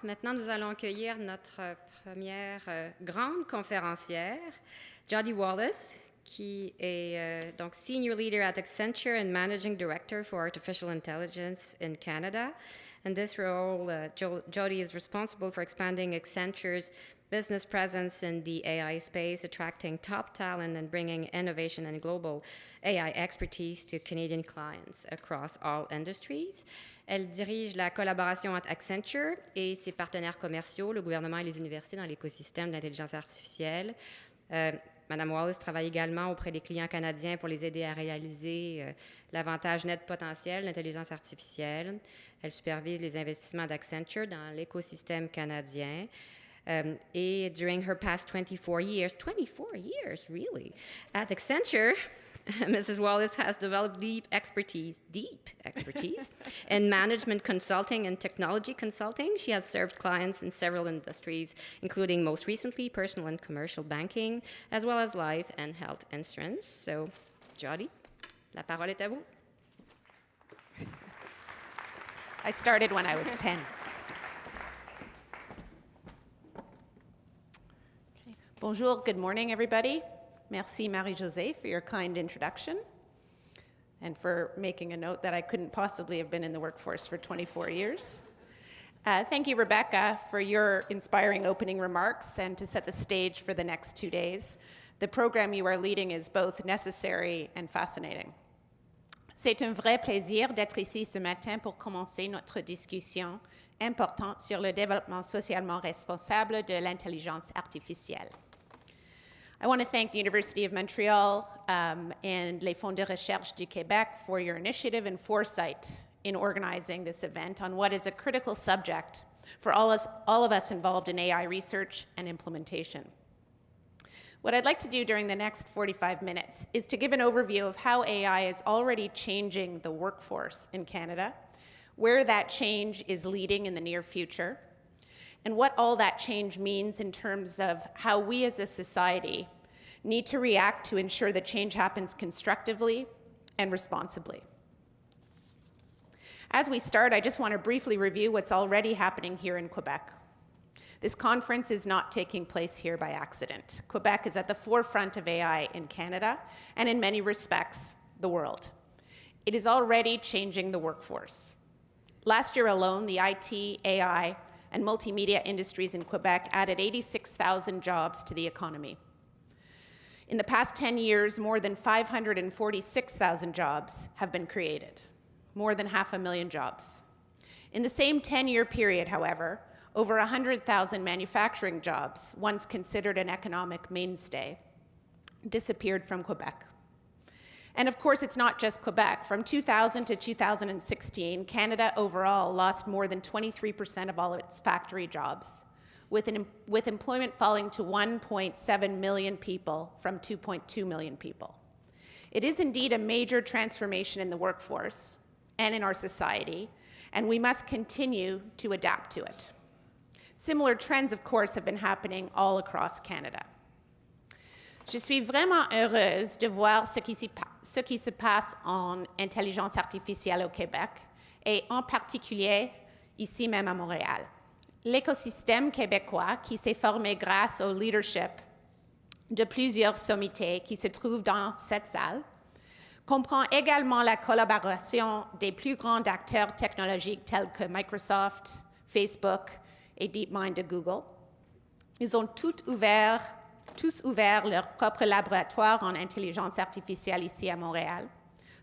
Maintenant, nous allons accueillir notre première grande conférencière, Jodie Wallis, qui est donc Senior Leader at Accenture and Managing Director for Artificial Intelligence in Canada. In this role, Jodie is responsible for expanding Accenture's business presence in the AI space, attracting top talent and bringing innovation and global AI expertise to Canadian clients across all industries. Elle dirige la collaboration entre Accenture et ses partenaires commerciaux, le gouvernement et les universités dans l'écosystème de l'intelligence artificielle. Madame Wallis travaille également auprès des clients canadiens pour les aider à réaliser l'avantage net potentiel de l'intelligence artificielle. Elle supervise les investissements d'Accenture dans l'écosystème canadien. Et during her past 24 years, really, at Accenture, Mrs. Wallis has developed deep expertise in management consulting and technology consulting. She has served clients in several industries, including most recently personal and commercial banking, as well as life and health insurance. So, Jodie, la parole est à vous. I started when I was 10. Bonjour, good morning, everybody. Merci, Marie-Josée, for your kind introduction and for making a note that I couldn't possibly have been in the workforce for 24 years. Thank you, Rebecca, for your inspiring opening remarks and to set the stage for the next 2 days. The program you are leading is both necessary and fascinating. C'est un vrai plaisir d'être ici ce matin pour commencer notre discussion importante sur le développement socialement responsable de l'intelligence artificielle. I want to thank the University of Montreal and les Fonds de Recherche du Québec for your initiative and foresight in organizing this event on what is a critical subject for all of us involved in AI research and implementation. What I'd like to do during the next 45 minutes is to give an overview of how AI is already changing the workforce in Canada, where that change is leading in the near future, and what all that change means in terms of how we as a society need to react to ensure that change happens constructively and responsibly. As we start, I just want to briefly review what's already happening here in Quebec. This conference is not taking place here by accident. Quebec is at the forefront of AI in Canada and in many respects, the world. It is already changing the workforce. Last year alone, the IT, AI, and multimedia industries in Quebec added 86,000 jobs to the economy. In the past 10 years, more than 546,000 jobs have been created, more than 500,000 jobs. In the same 10-year period, however, over 100,000 manufacturing jobs, once considered an economic mainstay, disappeared from Quebec. And of course, it's not just Quebec. From 2000 to 2016, Canada overall lost more than 23% of all of its factory jobs, with employment falling to 1.7 million people from 2.2 million people. It is indeed a major transformation in the workforce and in our society, and we must continue to adapt to it. Similar trends, of course, have been happening all across Canada. Je suis vraiment heureuse de voir ce qui se passe en intelligence artificielle au Québec et en particulier ici même à Montréal. L'écosystème québécois qui s'est formé grâce au leadership de plusieurs sommités qui se trouvent dans cette salle comprend également la collaboration des plus grands acteurs technologiques tels que Microsoft, Facebook et DeepMind de Google. Ils ont tous ouvert leur propre laboratoire en intelligence artificielle ici à Montréal,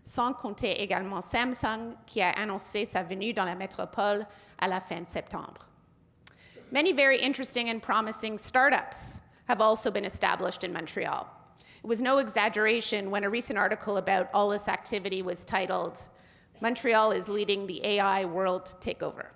sans compter également Samsung qui a annoncé sa venue dans la métropole à la fin de septembre. Many very interesting and promising startups have also been established in Montreal. It was no exaggeration when a recent article about all this activity was titled, "Montreal is leading the AI world takeover."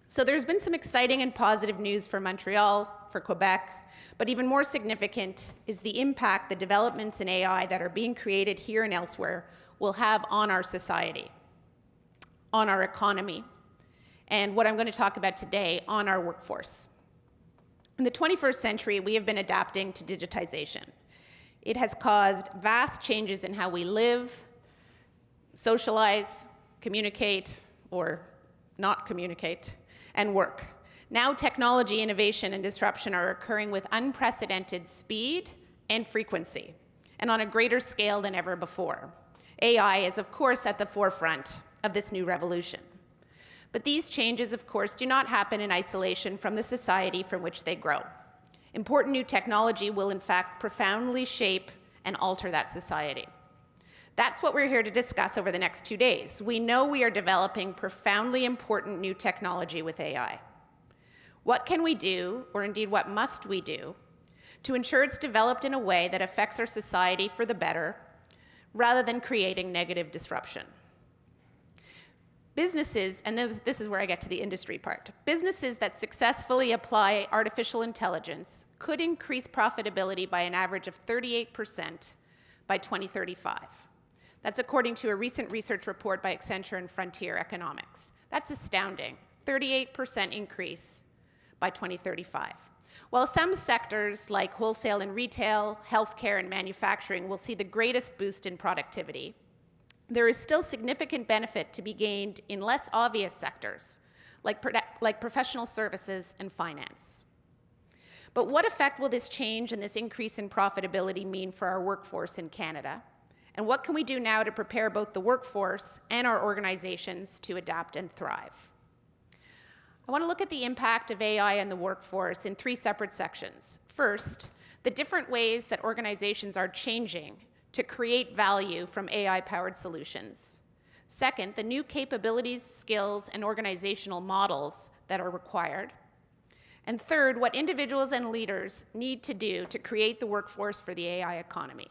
So there's been some exciting and positive news for Montreal, for Quebec, but even more significant is the impact the developments in AI that are being created here and elsewhere will have on our society, on our economy, and what I'm going to talk about today, on our workforce. In the 21st century, we have been adapting to digitization. It has caused vast changes in how we live, socialize, communicate, or not communicate, and work. Now technology, innovation, and disruption are occurring with unprecedented speed and frequency, and on a greater scale than ever before. AI is, of course, at the forefront of this new revolution. But these changes, of course, do not happen in isolation from the society from which they grow. Important new technology will, in fact, profoundly shape and alter that society. That's what we're here to discuss over the next 2 days. We know we are developing profoundly important new technology with AI. What can we do, or indeed what must we do, to ensure it's developed in a way that affects our society for the better, rather than creating negative disruption? Businesses, and this is where I get to the industry part, businesses that successfully apply artificial intelligence could increase profitability by an average of 38% by 2035. That's according to a recent research report by Accenture and Frontier Economics. That's astounding, 38% increase by 2035. While some sectors like wholesale and retail, healthcare, and manufacturing will see the greatest boost in productivity, there is still significant benefit to be gained in less obvious sectors, like professional services and finance. But what effect will this change and this increase in profitability mean for our workforce in Canada? And what can we do now to prepare both the workforce and our organizations to adapt and thrive? I want to look at the impact of AI on the workforce in 3 separate sections. First, the different ways that organizations are changing to create value from AI-powered solutions. Second, the new capabilities, skills, and organizational models that are required. And third, what individuals and leaders need to do to create the workforce for the AI economy.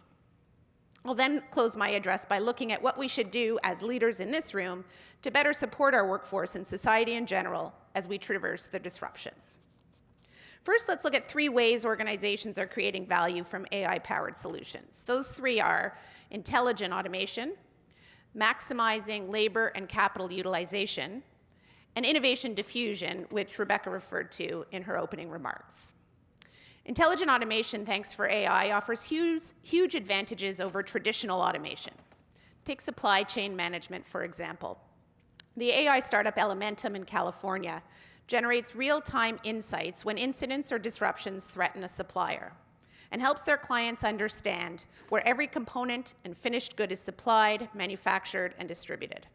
I'll then close my address by looking at what we should do as leaders in this room to better support our workforce and society in general as we traverse the disruption. First, let's look at 3 ways organizations are creating value from AI-powered solutions. Those 3 are intelligent automation, maximizing labor and capital utilization, and innovation diffusion, which Rebecca referred to in her opening remarks. Intelligent automation, thanks for AI, offers huge advantages over traditional automation. Take supply chain management, for example. The AI startup Elementum in California generates real-time insights when incidents or disruptions threaten a supplier, and helps their clients understand where every component and finished good is supplied, manufactured, and distributed.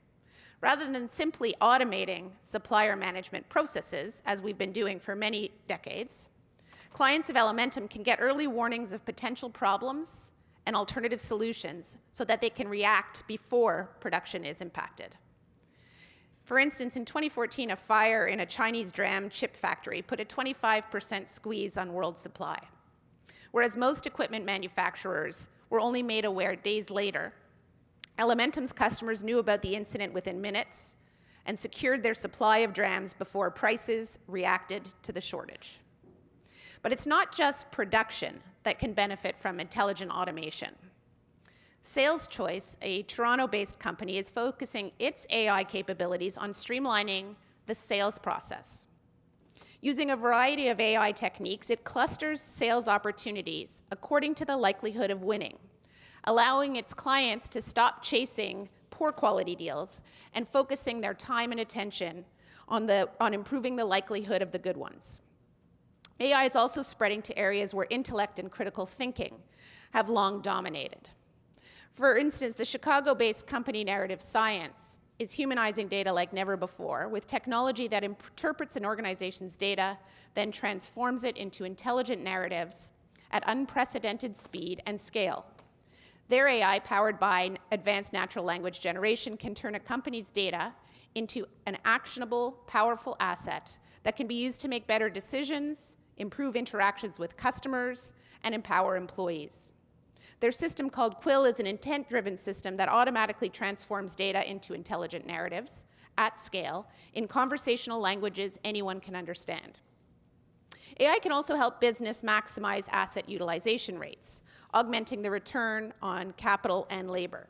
Rather than simply automating supplier management processes, as we've been doing for many decades, clients of Elementum can get early warnings of potential problems and alternative solutions so that they can react before production is impacted. For instance, in 2014, a fire in a Chinese DRAM chip factory put a 25% squeeze on world supply. Whereas most equipment manufacturers were only made aware days later, Elementum's customers knew about the incident within minutes and secured their supply of DRAMs before prices reacted to the shortage. But it's not just production that can benefit from intelligent automation. Sales Choice, a Toronto-based company, is focusing its AI capabilities on streamlining the sales process. Using a variety of AI techniques, it clusters sales opportunities according to the likelihood of winning, allowing its clients to stop chasing poor quality deals and focusing their time and attention on improving the likelihood of the good ones. AI is also spreading to areas where intellect and critical thinking have long dominated. For instance, the Chicago-based company Narrative Science is humanizing data like never before with technology that interprets an organization's data, then transforms it into intelligent narratives at unprecedented speed and scale. Their AI, powered by advanced natural language generation, can turn a company's data into an actionable, powerful asset that can be used to make better decisions, improve interactions with customers, and empower employees. Their system, called Quill, is an intent-driven system that automatically transforms data into intelligent narratives at scale in conversational languages anyone can understand. AI can also help business maximize asset utilization rates, augmenting the return on capital and labor.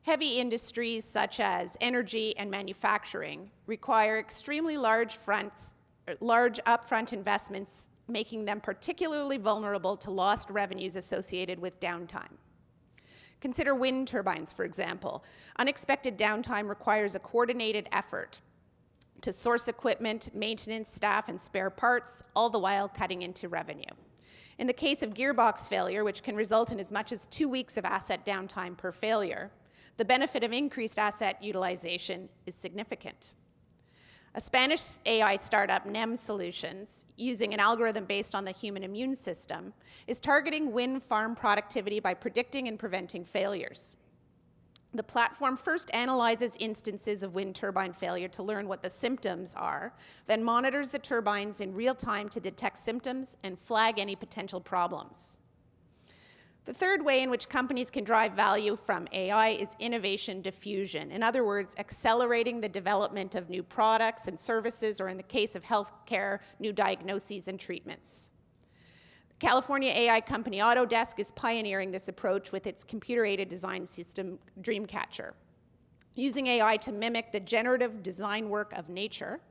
Heavy industries such as energy and manufacturing require extremely large upfront investments, making them particularly vulnerable to lost revenues associated with downtime. Consider wind turbines, for example. Unexpected downtime requires a coordinated effort to source equipment, maintenance, staff, and spare parts, all the while cutting into revenue. In the case of gearbox failure, which can result in as much as 2 weeks of asset downtime per failure, the benefit of increased asset utilization is significant. A Spanish AI startup, NEM Solutions, using an algorithm based on the human immune system, is targeting wind farm productivity by predicting and preventing failures. The platform first analyzes instances of wind turbine failure to learn what the symptoms are, then monitors the turbines in real time to detect symptoms and flag any potential problems. The third way in which companies can drive value from AI is innovation diffusion. In other words, accelerating the development of new products and services, or in the case of healthcare, new diagnoses and treatments. California AI company Autodesk is pioneering this approach with its computer-aided design system, Dreamcatcher. Using AI to mimic the generative design work of nature,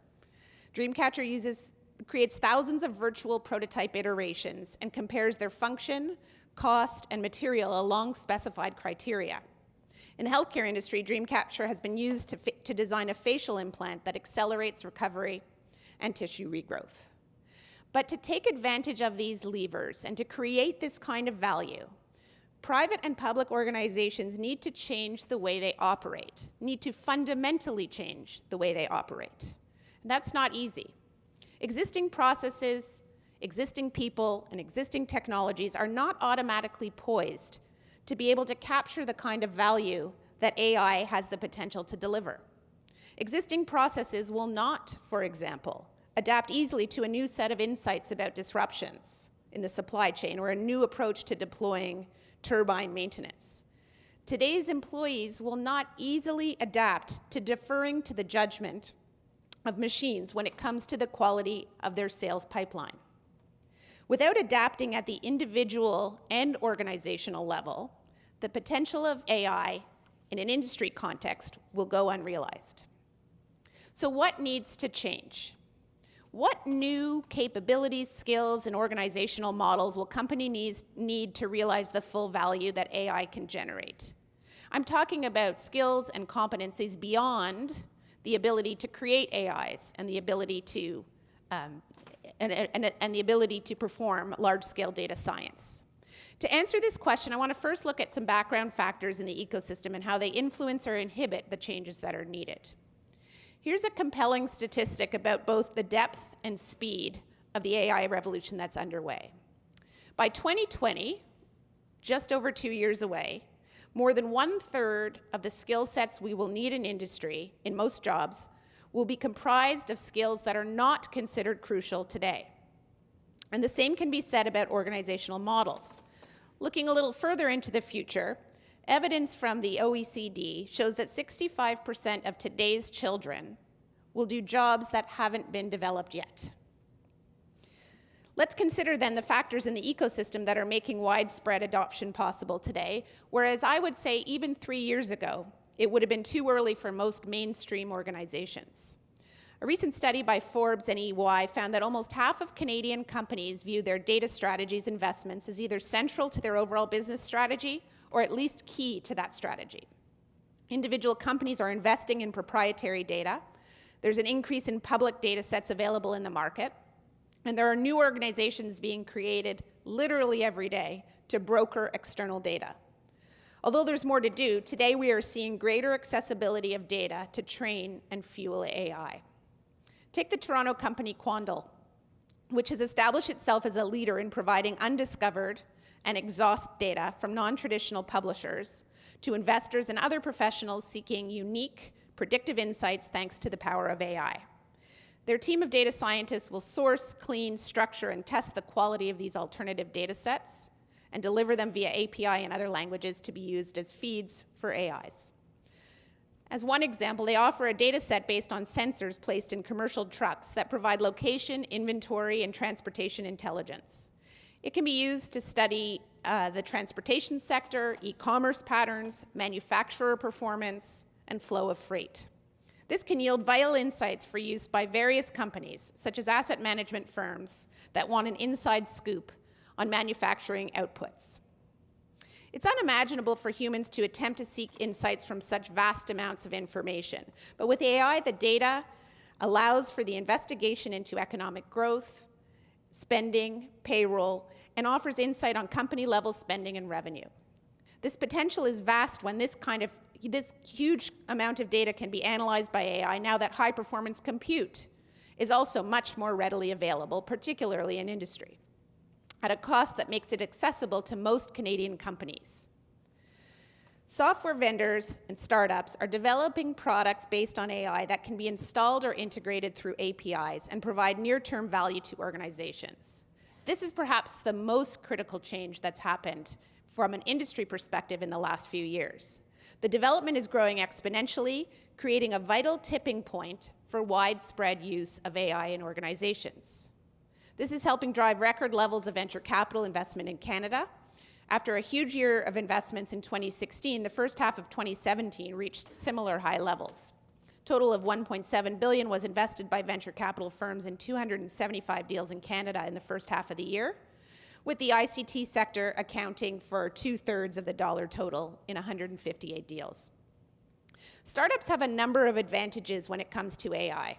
Dreamcatcher creates thousands of virtual prototype iterations and compares their function, cost, and material along specified criteria. In the healthcare industry, Dreamcatcher has been used to design a facial implant that accelerates recovery and tissue regrowth. But to take advantage of these levers and to create this kind of value, private and public organizations need to change the way they operate, need to fundamentally change the way they operate. And that's not easy. Existing processes, existing people, and existing technologies are not automatically poised to be able to capture the kind of value that AI has the potential to deliver. Existing processes will not, for example, adapt easily to a new set of insights about disruptions in the supply chain or a new approach to deploying turbine maintenance. Today's employees will not easily adapt to deferring to the judgment of machines when it comes to the quality of their sales pipeline. Without adapting at the individual and organizational level, the potential of AI in an industry context will go unrealized. So what needs to change? What new capabilities, skills, and organizational models will companies need to realize the full value that AI can generate? I'm talking about skills and competencies beyond the ability to create AIs and the ability to and the ability to perform large-scale data science. To answer this question, I want to first look at some background factors in the ecosystem and how they influence or inhibit the changes that are needed. Here's a compelling statistic about both the depth and speed of the AI revolution that's underway. By 2020, just over 2 years away, more than 1/3 of the skill sets we will need in industry, in most jobs, will be comprised of skills that are not considered crucial today. And the same can be said about organizational models. Looking a little further into the future, evidence from the OECD shows that 65% of today's children will do jobs that haven't been developed yet. Let's consider then the factors in the ecosystem that are making widespread adoption possible today, whereas I would say even 3 years ago, it would have been too early for most mainstream organizations. A recent study by Forbes and EY found that almost half of Canadian companies view their data strategies investments as either central to their overall business strategy or at least key to that strategy. Individual companies are investing in proprietary data. There's an increase in public data sets available in the market, and there are new organizations being created literally every day to broker external data. Although there's more to do, today we are seeing greater accessibility of data to train and fuel AI. Take the Toronto company Quandl, which has established itself as a leader in providing undiscovered and exhaust data from non-traditional publishers to investors and other professionals seeking unique, predictive insights thanks to the power of AI. Their team of data scientists will source, clean, structure, and test the quality of these alternative data sets and deliver them via API and other languages to be used as feeds for AIs. As one example, they offer a data set based on sensors placed in commercial trucks that provide location, inventory, and transportation intelligence. It can be used to study the transportation sector, e-commerce patterns, manufacturer performance, and flow of freight. This can yield vital insights for use by various companies, such as asset management firms that want an inside scoop on manufacturing outputs. It's unimaginable for humans to attempt to seek insights from such vast amounts of information. But with AI, the data allows for the investigation into economic growth, spending, payroll, and offers insight on company-level spending and revenue. This potential is vast when this huge amount of data can be analyzed by AI now that high-performance compute is also much more readily available, particularly in industry, at a cost that makes it accessible to most Canadian companies. Software vendors and startups are developing products based on AI that can be installed or integrated through APIs and provide near-term value to organizations. This is perhaps the most critical change that's happened from an industry perspective in the last few years. The development is growing exponentially, creating a vital tipping point for widespread use of AI in organizations. This is helping drive record levels of venture capital investment in Canada. After a huge year of investments in 2016, the first half of 2017 reached similar high levels. Total of $1.7 billion was invested by venture capital firms in 275 deals in Canada in the first half of the year, with the ICT sector accounting for 2/3 of the dollar total in 158 deals. Startups have a number of advantages when it comes to AI.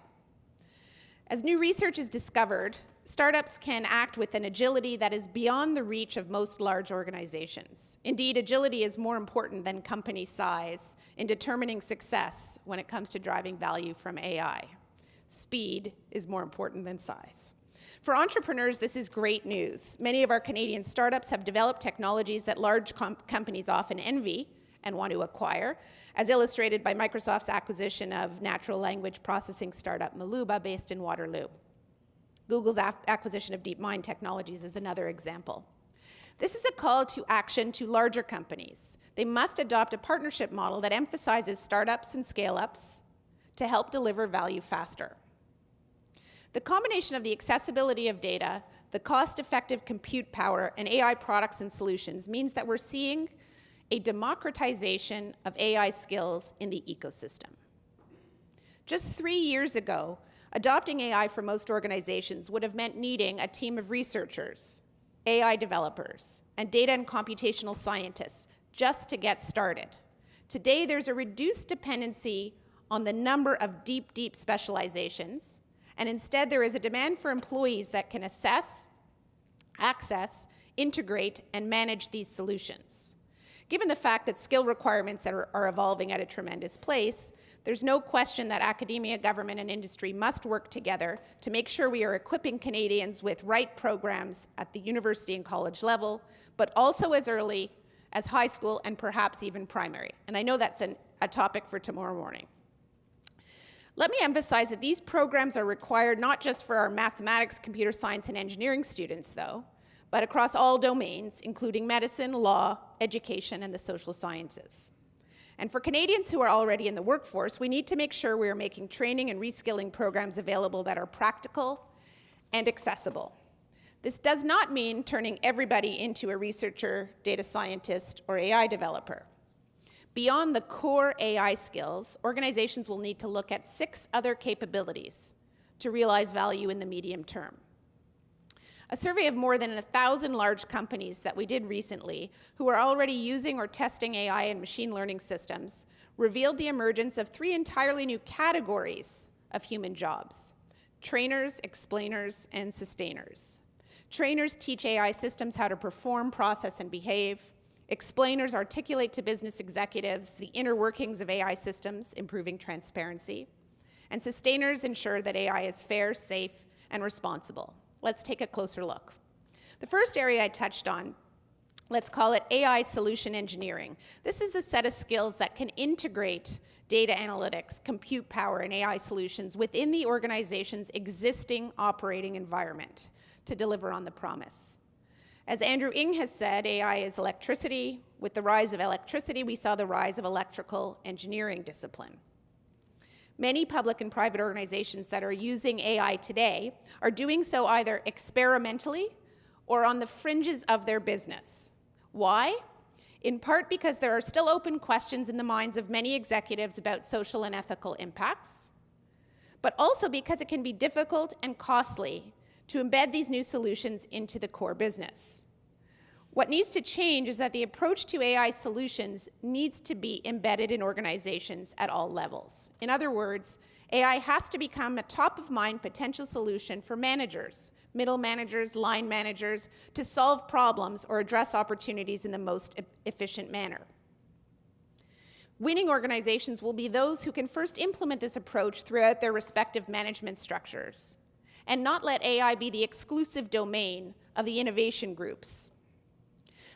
As new research is discovered, startups can act with an agility that is beyond the reach of most large organizations. Indeed, agility is more important than company size in determining success when it comes to driving value from AI. Speed is more important than size. For entrepreneurs, this is great news. Many of our Canadian startups have developed technologies that large companies often envy and want to acquire, as illustrated by Microsoft's acquisition of natural language processing startup Maluba, based in Waterloo. Google's acquisition of DeepMind Technologies is another example. This is a call to action to larger companies. They must adopt a partnership model that emphasizes startups and scale-ups to help deliver value faster. The combination of the accessibility of data, the cost-effective compute power, and AI products and solutions means that we're seeing a democratization of AI skills in the ecosystem. Just 3 years ago, adopting AI for most organizations would have meant needing a team of researchers, AI developers, and data and computational scientists just to get started. Today, there's a reduced dependency on the number of deep specializations, and instead there is a demand for employees that can assess, access, integrate, and manage these solutions. Given the fact that skill requirements are evolving at a tremendous pace, there's no question that academia, government, and industry must work together to make sure we are equipping Canadians with right programs at the university and college level, but also as early as high school and perhaps even primary. And I know that's a topic for tomorrow morning. Let me emphasize that these programs are required not just for our mathematics, computer science, and engineering students, though, but across all domains, including medicine, law, education, and the social sciences. And for Canadians who are already in the workforce, we need to make sure we are making training and reskilling programs available that are practical and accessible. This does not mean turning everybody into a researcher, data scientist, or AI developer. Beyond the core AI skills, organizations will need to look at 6 other capabilities to realize value in the medium term. A survey of more than 1,000 large companies that we did recently, who are already using or testing AI and machine learning systems, revealed the emergence of 3 entirely new categories of human jobs: trainers, explainers, and sustainers. Trainers teach AI systems how to perform, process, and behave. Explainers articulate to business executives the inner workings of AI systems, improving transparency. And sustainers ensure that AI is fair, safe, and responsible. Let's take a closer look. The first area I touched on, let's call it AI solution engineering. This is the set of skills that can integrate data analytics, compute power, and AI solutions within the organization's existing operating environment to deliver on the promise. As Andrew Ng has said, AI is electricity. With the rise of electricity, we saw the rise of electrical engineering discipline. Many public and private organizations that are using AI today are doing so either experimentally or on the fringes of their business. Why? In part because there are still open questions in the minds of many executives about social and ethical impacts, but also because it can be difficult and costly to embed these new solutions into the core business. What needs to change is that the approach to AI solutions needs to be embedded in organizations at all levels. In other words, AI has to become a top-of-mind potential solution for managers, middle managers, line managers, to solve problems or address opportunities in the most efficient manner. Winning organizations will be those who can first implement this approach throughout their respective management structures, and not let AI be the exclusive domain of the innovation groups.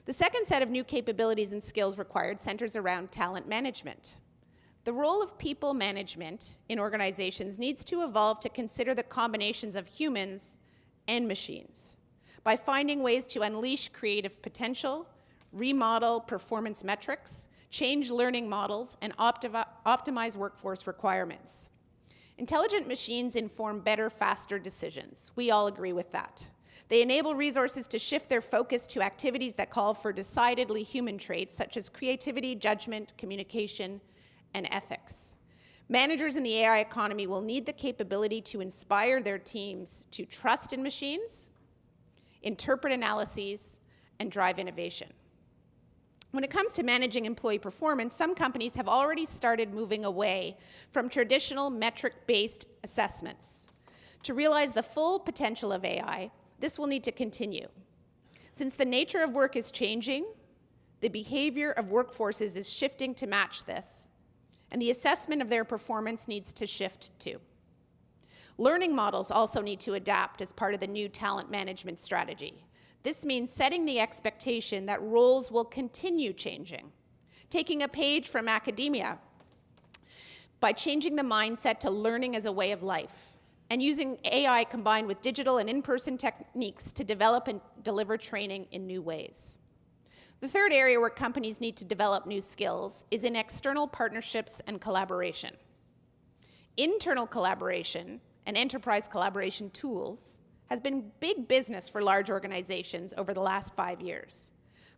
The second set of new capabilities and skills required centers around talent management. The role of people management in organizations needs to evolve to consider the combinations of humans and machines by finding ways to unleash creative potential, remodel performance metrics, change learning models, and optimize workforce requirements. Intelligent machines inform better, faster decisions. We all agree with that. They enable resources to shift their focus to activities that call for decidedly human traits such as creativity, judgment, communication, and ethics. Managers in the AI economy will need the capability to inspire their teams to trust in machines, interpret analyses, and drive innovation. When it comes to managing employee performance, some companies have already started moving away from traditional metric-based assessments. To realize the full potential of AI, this will need to continue. Since the nature of work is changing, the behavior of workforces is shifting to match this, and the assessment of their performance needs to shift too. Learning models also need to adapt as part of the new talent management strategy. This means setting the expectation that roles will continue changing, taking a page from academia by changing the mindset to learning as a way of life, and using AI combined with digital and in-person techniques to develop and deliver training in new ways. The third area where companies need to develop new skills is in external partnerships and collaboration. Internal collaboration and enterprise collaboration tools has been big business for large organizations over the last 5 years.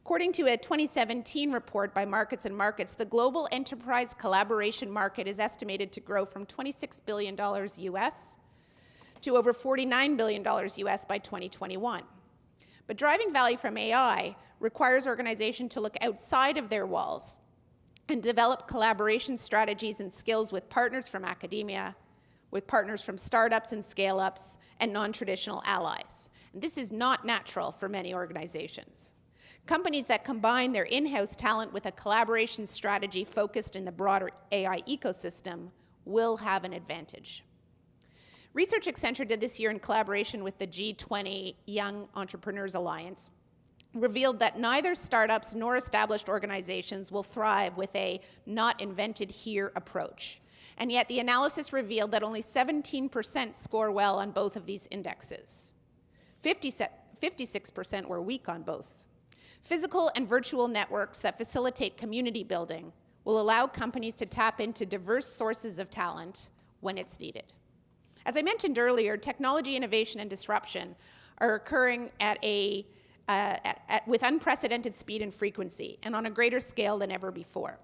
According to a 2017 report by Markets and Markets, the global enterprise collaboration market is estimated to grow from $26 billion US to over $49 billion US by 2021. But driving value from AI requires organizations to look outside of their walls and develop collaboration strategies and skills with partners from academia, with partners from startups and scale-ups, and non-traditional allies. And this is not natural for many organizations. Companies that combine their in-house talent with a collaboration strategy focused in the broader AI ecosystem will have an advantage. Research Accenture did this year in collaboration with the G20 Young Entrepreneurs Alliance revealed that neither startups nor established organizations will thrive with a not invented here approach. And yet the analysis revealed that only 17% score well on both of these indexes. 56% were weak on both. Physical and virtual networks that facilitate community building will allow companies to tap into diverse sources of talent when it's needed. As I mentioned earlier, technology innovation and disruption are occurring with unprecedented speed and frequency, and on a greater scale than ever before.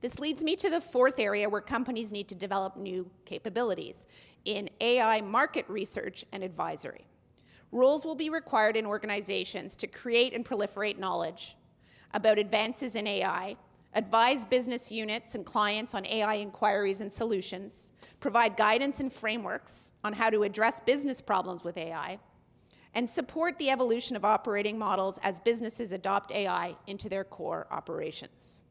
This leads me to the fourth area where companies need to develop new capabilities in AI market research and advisory. Roles will be required in organizations to create and proliferate knowledge about advances in AI, advise business units and clients on AI inquiries and solutions, provide guidance and frameworks on how to address business problems with AI, and support the evolution of operating models as businesses adopt AI into their core operations.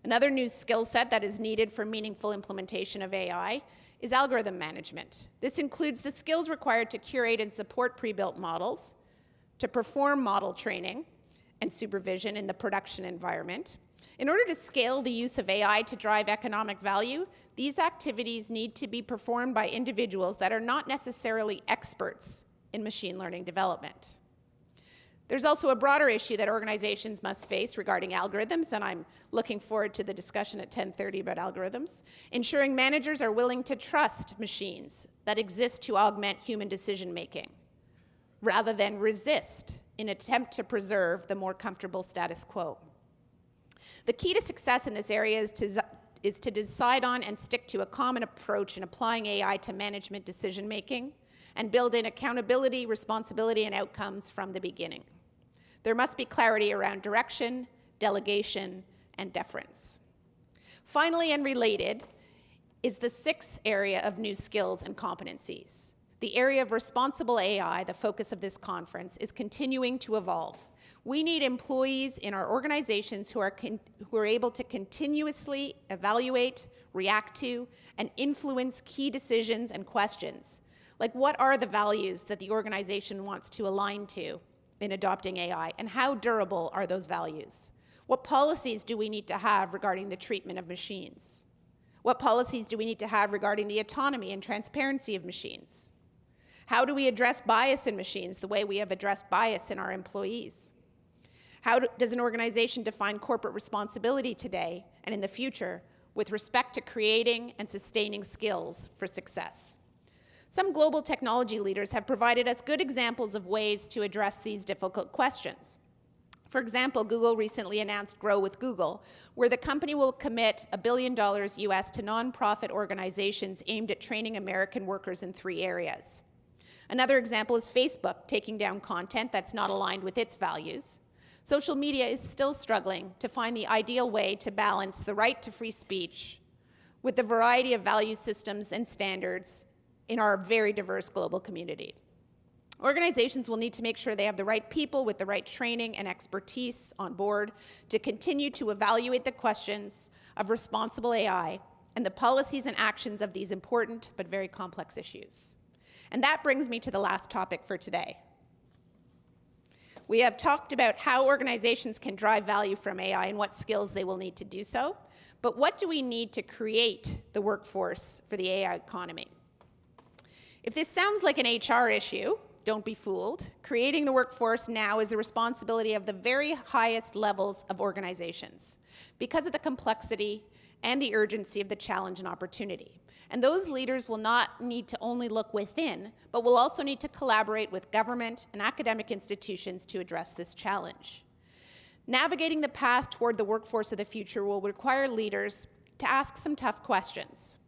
Another new skill set that is needed for meaningful implementation of AI is algorithm management. This includes the skills required to curate and support pre-built models, to perform model training and supervision in the production environment. In order to scale the use of AI to drive economic value, these activities need to be performed by individuals that are not necessarily experts in machine learning development. There's also a broader issue that organizations must face regarding algorithms, and I'm looking forward to the discussion at 10:30 about algorithms. Ensuring managers are willing to trust machines that exist to augment human decision-making, rather than resist in an attempt to preserve the more comfortable status quo. The key to success in this area is to decide on and stick to a common approach in applying AI to management decision-making, and build in accountability, responsibility, and outcomes from the beginning. There must be clarity around direction, delegation, and deference. Finally, and related, is the sixth area of new skills and competencies. The area of responsible AI, the focus of this conference, is continuing to evolve. We need employees in our organizations who are able to continuously evaluate, react to, and influence key decisions and questions. Like, what are the values that the organization wants to align to in adopting AI, and how durable are those values? What policies do we need to have regarding the treatment of machines? What policies do we need to have regarding the autonomy and transparency of machines? How do we address bias in machines the way we have addressed bias in our employees? How does an organization define corporate responsibility today and in the future with respect to creating and sustaining skills for success? Some global technology leaders have provided us good examples of ways to address these difficult questions. For example, Google recently announced Grow with Google, where the company will commit $1 billion US to nonprofit organizations aimed at training American workers in 3 areas. Another example is Facebook taking down content that's not aligned with its values. Social media is still struggling to find the ideal way to balance the right to free speech with the variety of value systems and standards in our very diverse global community. Organizations will need to make sure they have the right people with the right training and expertise on board to continue to evaluate the questions of responsible AI and the policies and actions of these important but very complex issues. And that brings me to the last topic for today. We have talked about how organizations can drive value from AI and what skills they will need to do so, but what do we need to create the workforce for the AI economy? If this sounds like an HR issue, don't be fooled. Creating the workforce now is the responsibility of the very highest levels of organizations because of the complexity and the urgency of the challenge and opportunity. And those leaders will not need to only look within, but will also need to collaborate with government and academic institutions to address this challenge. Navigating the path toward the workforce of the future will require leaders to ask some tough questions.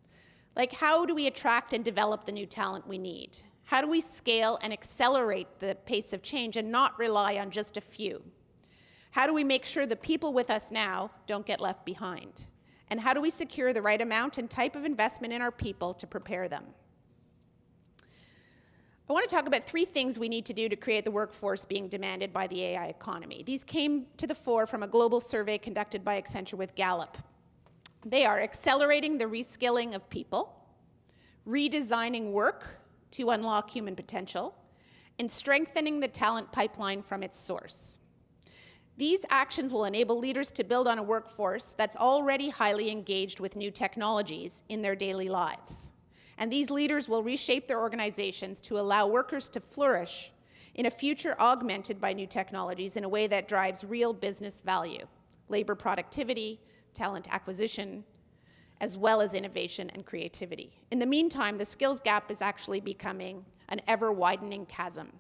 Like, how do we attract and develop the new talent we need? How do we scale and accelerate the pace of change and not rely on just a few? How do we make sure the people with us now don't get left behind? And how do we secure the right amount and type of investment in our people to prepare them? I want to talk about 3 things we need to do to create the workforce being demanded by the AI economy. These came to the fore from a global survey conducted by Accenture with Gallup. They are accelerating the reskilling of people, redesigning work to unlock human potential, and strengthening the talent pipeline from its source. These actions will enable leaders to build on a workforce that's already highly engaged with new technologies in their daily lives. And these leaders will reshape their organizations to allow workers to flourish in a future augmented by new technologies in a way that drives real business value, labor productivity, talent acquisition, as well as innovation and creativity. In the meantime, the skills gap is actually becoming an ever-widening chasm.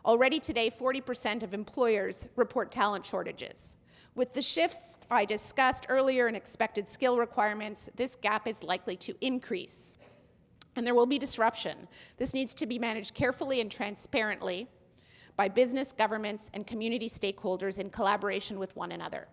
Already today, 40% of employers report talent shortages. With the shifts I discussed earlier in expected skill requirements, this gap is likely to increase, and there will be disruption. This needs to be managed carefully and transparently by business, governments, and community stakeholders in collaboration with one another.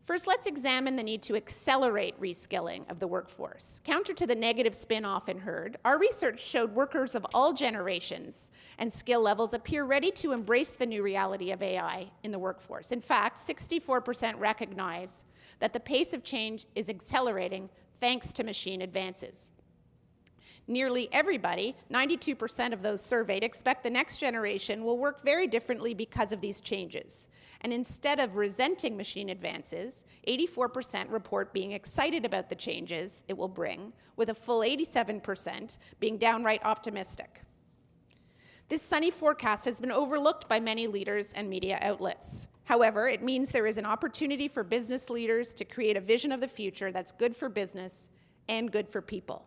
First, let's examine the need to accelerate reskilling of the workforce. Counter to the negative spin often heard, our research showed workers of all generations and skill levels appear ready to embrace the new reality of AI in the workforce. In fact, 64% recognize that the pace of change is accelerating thanks to machine advances. Nearly everybody, 92% of those surveyed, expect the next generation will work very differently because of these changes. And instead of resenting machine advances, 84% report being excited about the changes it will bring, with a full 87% being downright optimistic. This sunny forecast has been overlooked by many leaders and media outlets. However, it means there is an opportunity for business leaders to create a vision of the future that's good for business and good for people.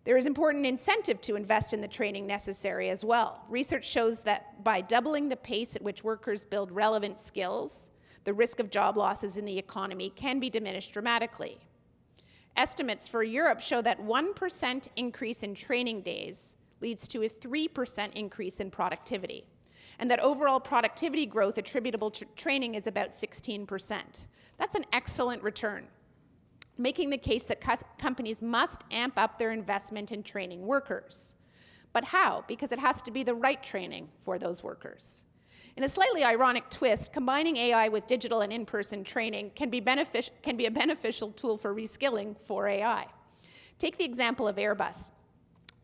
There is important incentive to invest in the training necessary as well. Research shows that by doubling the pace at which workers build relevant skills, the risk of job losses in the economy can be diminished dramatically. Estimates for Europe show that 1% increase in training days leads to a 3% increase in productivity, and that overall productivity growth attributable to training is about 16%. That's an excellent return. making the case that companies must amp up their investment in training workers. But how? Because it has to be the right training for those workers. In a slightly ironic twist, combining AI with digital and in-person training can be a beneficial tool for reskilling for AI. Take the example of Airbus.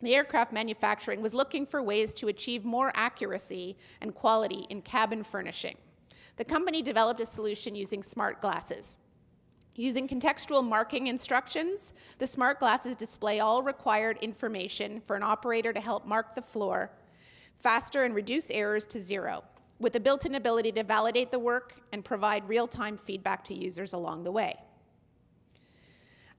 The aircraft manufacturing was looking for ways to achieve more accuracy and quality in cabin furnishing. The company developed a solution using smart glasses. Using contextual marking instructions, the smart glasses display all required information for an operator to help mark the floor faster and reduce errors to zero, with the built-in ability to validate the work and provide real-time feedback to users along the way.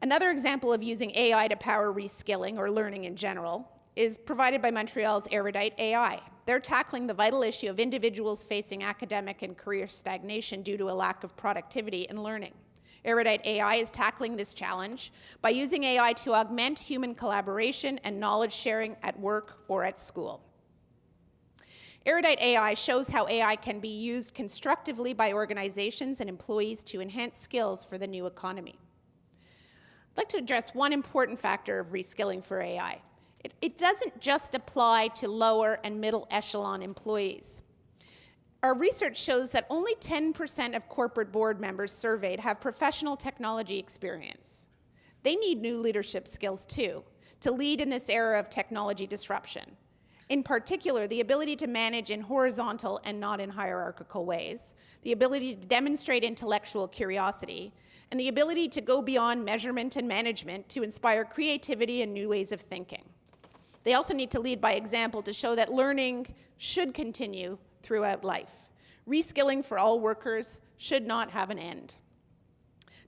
Another example of using AI to power reskilling or learning in general is provided by Montreal's Erudite Ai. They're tackling the vital issue of individuals facing academic and career stagnation due to a lack of productivity and learning. Erudite Ai is tackling this challenge by using AI to augment human collaboration and knowledge sharing at work or at school. Erudite Ai shows how AI can be used constructively by organizations and employees to enhance skills for the new economy. I'd like to address one important factor of reskilling for AI. It doesn't just apply to lower and middle echelon employees. Our research shows that only 10% of corporate board members surveyed have professional technology experience. They need new leadership skills too, to lead in this era of technology disruption. In particular, the ability to manage in horizontal and not in hierarchical ways, the ability to demonstrate intellectual curiosity, and the ability to go beyond measurement and management to inspire creativity and new ways of thinking. They also need to lead by example to show that learning should continue throughout life. Reskilling for all workers should not have an end.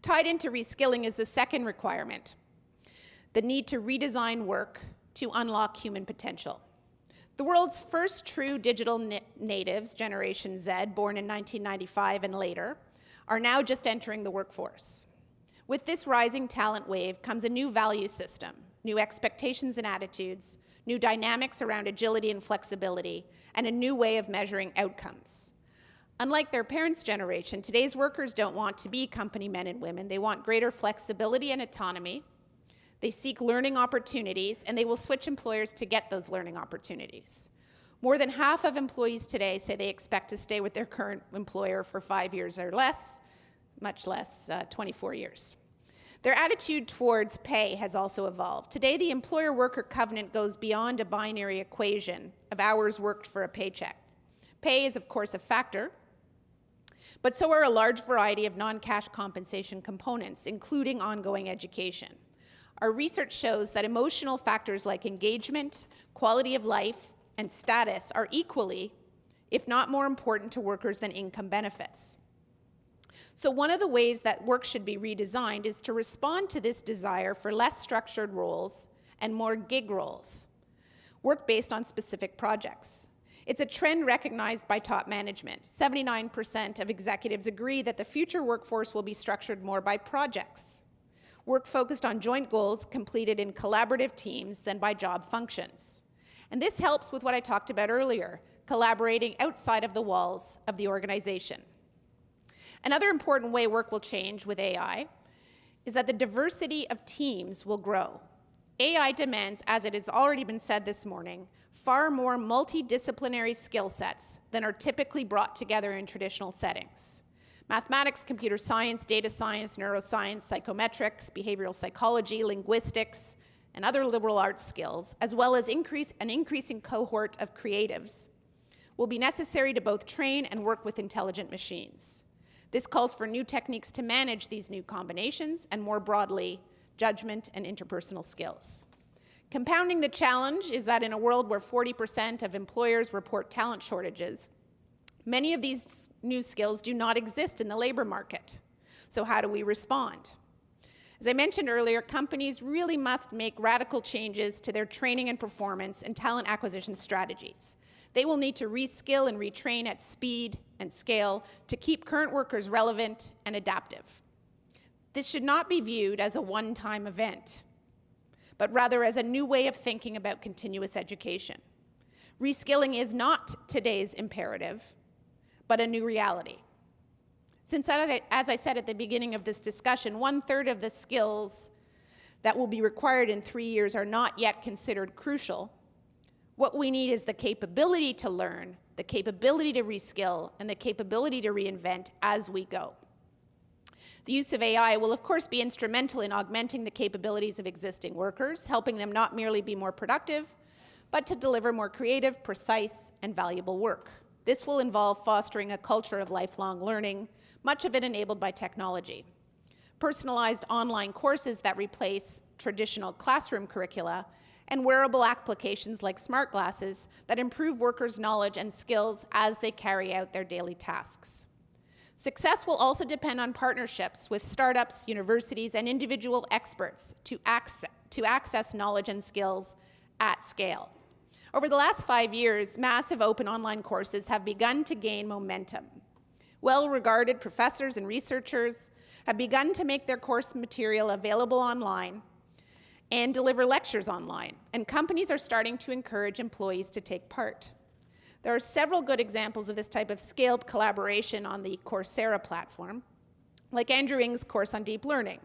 Tied into reskilling is the second requirement, the need to redesign work to unlock human potential. The world's first true digital natives, Generation Z, born in 1995 and later, are now just entering the workforce. With this rising talent wave comes a new value system, new expectations and attitudes, new dynamics around agility and flexibility, and a new way of measuring outcomes. Unlike their parents' generation, today's workers don't want to be company men and women. They want greater flexibility and autonomy. They seek learning opportunities, and they will switch employers to get those learning opportunities. More than half of employees today say they expect to stay with their current employer for 5 years or less, much less 24 years. Their attitude towards pay has also evolved. Today, the employer-worker covenant goes beyond a binary equation of hours worked for a paycheck. Pay is, of course, a factor, but so are a large variety of non-cash compensation components, including ongoing education. Our research shows that emotional factors like engagement, quality of life, and status are equally, if not more important to workers than income benefits. So one of the ways that work should be redesigned is to respond to this desire for less structured roles and more gig roles, work based on specific projects. It's a trend recognized by top management. 79% of executives agree that the future workforce will be structured more by projects, work focused on joint goals completed in collaborative teams than by job functions. And this helps with what I talked about earlier, collaborating outside of the walls of the organization. Another important way work will change with AI is that the diversity of teams will grow. AI demands, as it has already been said this morning, far more multidisciplinary skill sets than are typically brought together in traditional settings. Mathematics, computer science, data science, neuroscience, psychometrics, behavioral psychology, linguistics, and other liberal arts skills, as well as an increasing cohort of creatives, will be necessary to both train and work with intelligent machines. This calls for new techniques to manage these new combinations and, more broadly, judgment and interpersonal skills. Compounding the challenge is that in a world where 40% of employers report talent shortages, many of these new skills do not exist in the labor market. So how do we respond? As I mentioned earlier, companies really must make radical changes to their training and performance and talent acquisition strategies. They will need to reskill and retrain at speed and scale to keep current workers relevant and adaptive. This should not be viewed as a one-time event, but rather as a new way of thinking about continuous education. Reskilling is not today's imperative, but a new reality. Since, as I said at the beginning of this discussion, 1/3 of the skills that will be required in 3 years are not yet considered crucial, what we need is the capability to learn, the capability to reskill, and the capability to reinvent as we go. The use of AI will, of course, be instrumental in augmenting the capabilities of existing workers, helping them not merely be more productive, but to deliver more creative, precise, and valuable work. This will involve fostering a culture of lifelong learning, much of it enabled by technology. Personalized online courses that replace traditional classroom curricula, and wearable applications like smart glasses that improve workers' knowledge and skills as they carry out their daily tasks. Success will also depend on partnerships with startups, universities, and individual experts to access knowledge and skills at scale. Over the last 5 years, massive open online courses have begun to gain momentum. Well-regarded professors and researchers have begun to make their course material available online and deliver lectures online, and companies are starting to encourage employees to take part. There are several good examples of this type of scaled collaboration on the Coursera platform, like Andrew Ng's course on deep learning.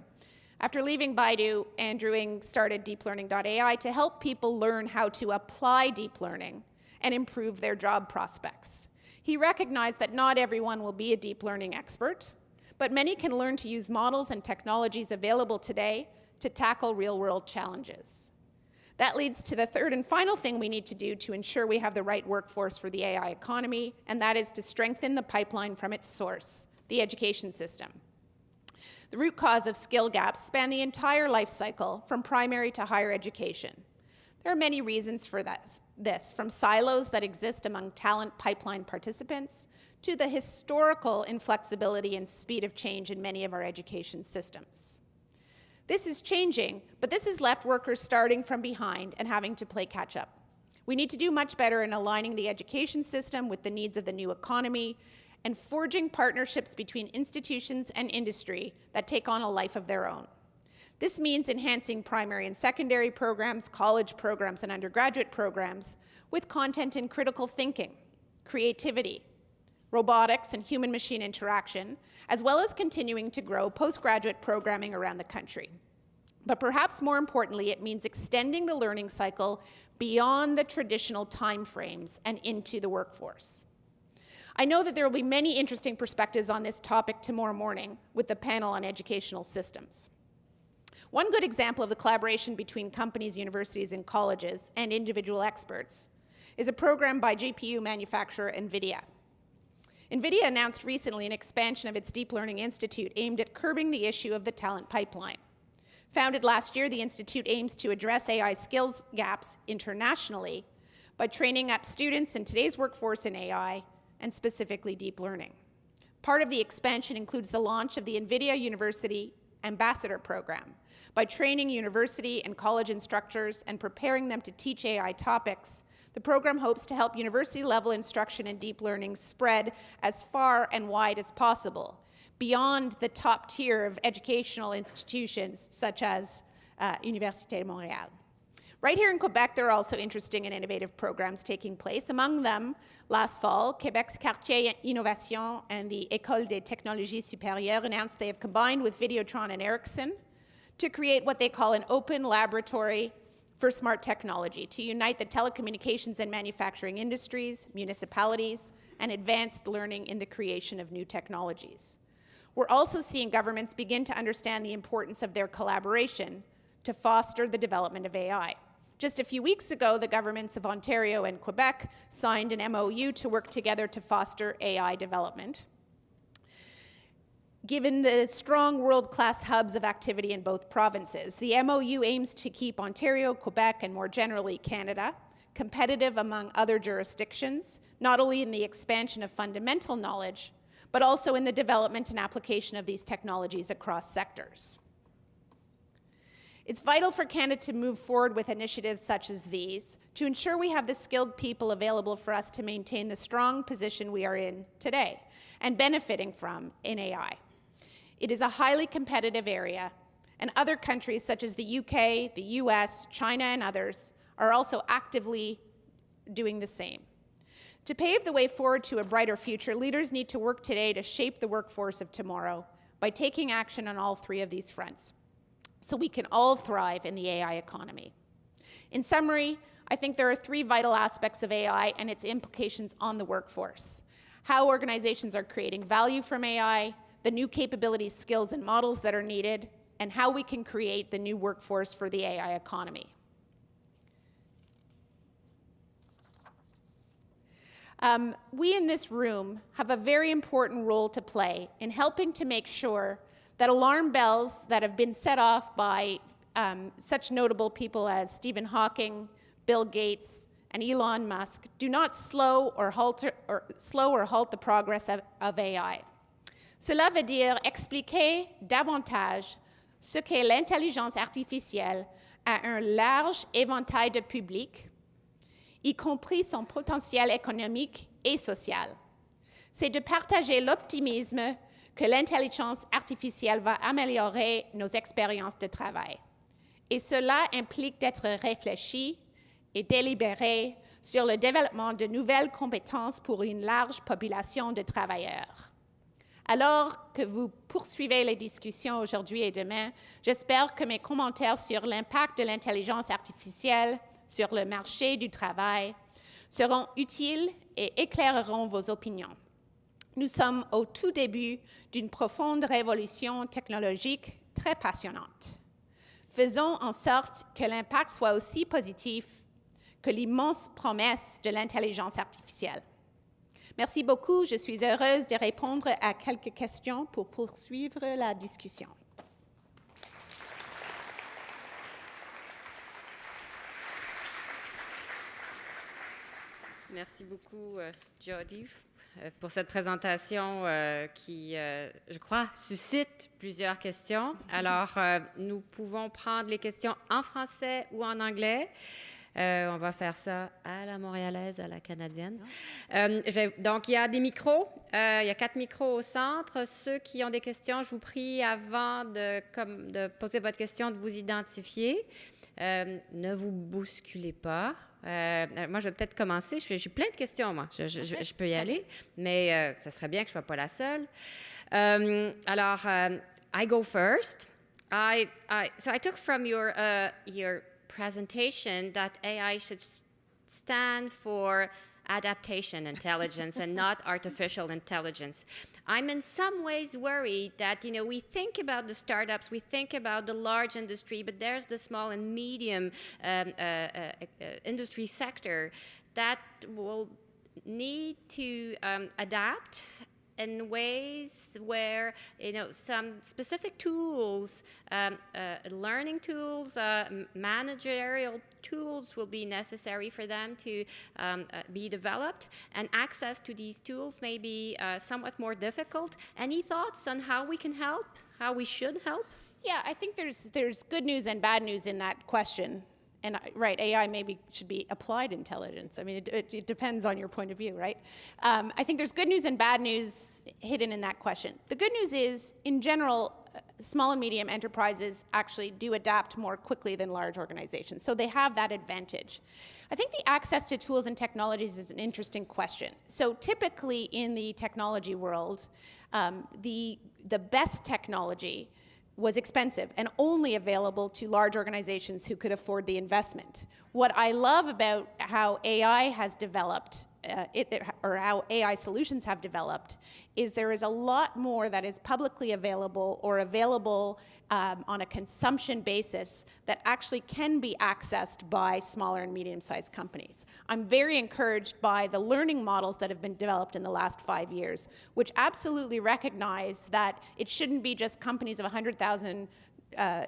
After leaving Baidu, Andrew Ng started deeplearning.ai to help people learn how to apply deep learning and improve their job prospects. He recognized that not everyone will be a deep learning expert, but many can learn to use models and technologies available today to tackle real-world challenges. That leads to the third and final thing we need to do to ensure we have the right workforce for the AI economy, and that is to strengthen the pipeline from its source, the education system. The root cause of skill gaps span the entire life cycle, from primary to higher education. There are many reasons for this, from silos that exist among talent pipeline participants to the historical inflexibility and speed of change in many of our education systems. This is changing, but this has left workers starting from behind and having to play catch up. We need to do much better in aligning the education system with the needs of the new economy and forging partnerships between institutions and industry that take on a life of their own. This means enhancing primary and secondary programs, college programs, and undergraduate programs with content in critical thinking, creativity, robotics, and human-machine interaction, as well as continuing to grow postgraduate programming around the country. But perhaps more importantly, it means extending the learning cycle beyond the traditional timeframes and into the workforce. I know that there will be many interesting perspectives on this topic tomorrow morning with the panel on educational systems. One good example of the collaboration between companies, universities, and colleges and individual experts is a program by GPU manufacturer NVIDIA. NVIDIA announced recently an expansion of its Deep Learning Institute aimed at curbing the issue of the talent pipeline. Founded last year, the Institute aims to address AI skills gaps internationally by training up students in today's workforce in AI and specifically deep learning. Part of the expansion includes the launch of the NVIDIA University Ambassador Program. By training university and college instructors and preparing them to teach AI topics, the program hopes to help university-level instruction in deep learning spread as far and wide as possible, beyond the top tier of educational institutions such as Université de Montréal. Right here in Quebec, there are also interesting and innovative programs taking place. Among them, last fall, Quebec's Quartier Innovation and the École des Technologies Supérieures announced they have combined with Videotron and Ericsson to create what they call an open laboratory for smart technology to unite the telecommunications and manufacturing industries, municipalities, and advanced learning in the creation of new technologies. We're also seeing governments begin to understand the importance of their collaboration to foster the development of AI. Just a few weeks ago, the governments of Ontario and Quebec signed an MOU to work together to foster AI development. Given the strong world-class hubs of activity in both provinces, the MOU aims to keep Ontario, Quebec, and more generally Canada competitive among other jurisdictions, not only in the expansion of fundamental knowledge, but also in the development and application of these technologies across sectors. It's vital for Canada to move forward with initiatives such as these to ensure we have the skilled people available for us to maintain the strong position we are in today and benefiting from in AI. It is a highly competitive area, and other countries such as the UK, the US, China, and others are also actively doing the same. To pave the way forward to a brighter future, leaders need to work today to shape the workforce of tomorrow by taking action on all three of these fronts, so we can all thrive in the AI economy. In summary, I think there are three vital aspects of AI and its implications on the workforce: how organizations are creating value from AI, the new capabilities, skills, and models that are needed, and how we can create the new workforce for the AI economy. We in this room have a very important role to play in helping to make sure that alarm bells that have been set off by such notable people as Stephen Hawking, Bill Gates, and Elon Musk do not slow or halt the progress of AI. Cela veut dire expliquer davantage ce qu'est l'intelligence artificielle à un large éventail de publics, y compris son potentiel économique et social. C'est de partager l'optimisme que l'intelligence artificielle va améliorer nos expériences de travail. Et cela implique d'être réfléchi et délibéré sur le développement de nouvelles compétences pour une large population de travailleurs. Alors que vous poursuivez les discussions aujourd'hui et demain, j'espère que mes commentaires sur l'impact de l'intelligence artificielle sur le marché du travail seront utiles et éclaireront vos opinions. Nous sommes au tout début d'une profonde révolution technologique très passionnante. Faisons en sorte que l'impact soit aussi positif que l'immense promesse de l'intelligence artificielle. Merci beaucoup. Je suis heureuse de répondre à quelques questions pour poursuivre la discussion. Merci beaucoup, Jodie, pour cette présentation qui, je crois, suscite plusieurs questions. Alors, nous pouvons prendre les questions en français ou en anglais. On va faire ça à la montréalaise, à la canadienne. Donc, il y a des micros. Il y a 4 micros au centre. Ceux qui ont des questions, je vous prie, avant de poser votre question, de vous identifier. Ne vous bousculez pas. Moi, je vais peut-être commencer. J'ai plein de questions, moi. Je peux y aller, mais ce serait bien que je ne sois pas la seule. Alors, I go first. So I took from your presentation that AI should stand for adaptation intelligence and not artificial intelligence. I'm in some ways worried that, we think about the startups, we think about the large industry, but there's the small and medium industry sector that will need to adapt in ways where, some specific tools, learning tools, managerial tools will be necessary for them to be developed, and access to these tools may be somewhat more difficult. Any thoughts on how we can help, how we should help? Yeah, I think there's good news and bad news in that question. And right, AI maybe should be applied intelligence. I mean, it depends on your point of view, right? I think there's good news and bad news hidden in that question. The good news is, in general, small and medium enterprises actually do adapt more quickly than large organizations. So they have that advantage. I think the access to tools and technologies is an interesting question. So typically in the technology world, the best technology was expensive and only available to large organizations who could afford the investment. What I love about how AI has developed, or how AI solutions have developed, is there is a lot more that is publicly available or available on a consumption basis that actually can be accessed by smaller and medium-sized companies. I'm very encouraged by the learning models that have been developed in the last 5 years, which absolutely recognize that it shouldn't be just companies of 100,000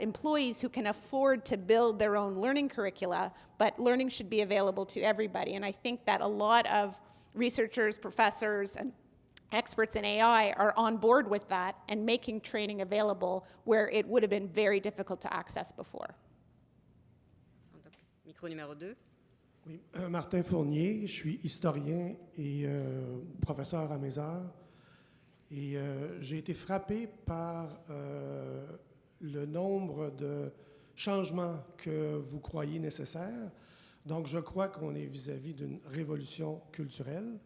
employees who can afford to build their own learning curricula, but learning should be available to everybody. And I think that a lot of researchers, professors, and experts in AI are on board with that and making training available where it would have been very difficult to access before. Micro numéro 2. Oui, Martin Fournier, je suis historien et professeur à mes heures. Et j'ai été frappé par le nombre de changements que vous croyez nécessaires. Donc, je crois qu'on est vis-à-vis d'une révolution culturelle.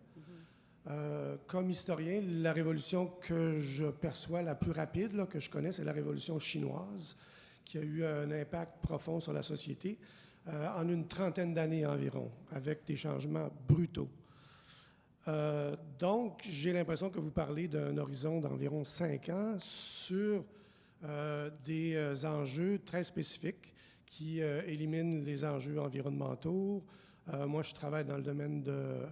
Comme historien, la révolution que je perçois la plus rapide, là, que je connais, c'est la révolution chinoise, qui a eu un impact profond sur la société en une trentaine d'années environ, avec des changements brutaux. Donc, j'ai l'impression que vous parlez d'un horizon d'environ 5 ans sur des enjeux très spécifiques qui éliminent les enjeux environnementaux. Moi, je travaille dans le domaine de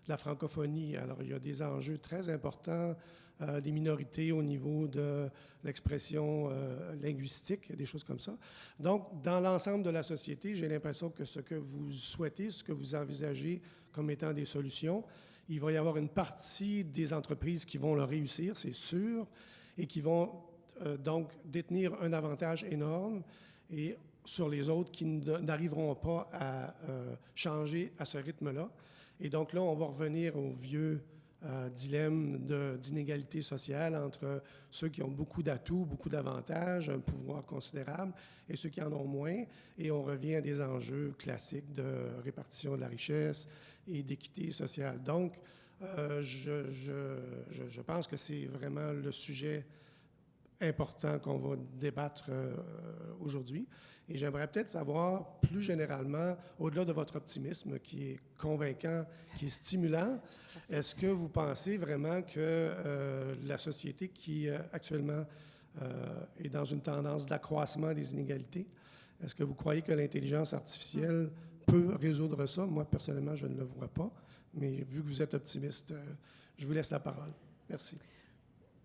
la francophonie. Alors, il y a des enjeux très importants des minorités au niveau de l'expression linguistique, des choses comme ça. Donc, dans l'ensemble de la société, j'ai l'impression que ce que vous souhaitez, ce que vous envisagez comme étant des solutions, il va y avoir une partie des entreprises qui vont le réussir, c'est sûr, et qui vont donc détenir un avantage énorme, et sur les autres qui n'arriveront pas à changer à ce rythme-là. Et donc là, on va revenir au vieux dilemme d'inégalité sociale entre ceux qui ont beaucoup d'atouts, beaucoup d'avantages, un pouvoir considérable, et ceux qui en ont moins. Et on revient à des enjeux classiques de répartition de la richesse et d'équité sociale. Donc, je pense que c'est vraiment le sujet important qu'on va débattre aujourd'hui. Et j'aimerais peut-être savoir plus généralement, au-delà de votre optimisme qui est convaincant, qui est stimulant, est-ce que vous pensez vraiment que la société qui actuellement est dans une tendance d'accroissement des inégalités, est-ce que vous croyez que l'intelligence artificielle peut résoudre ça? Moi, personnellement, je ne le vois pas, mais vu que vous êtes optimiste, je vous laisse la parole. Merci.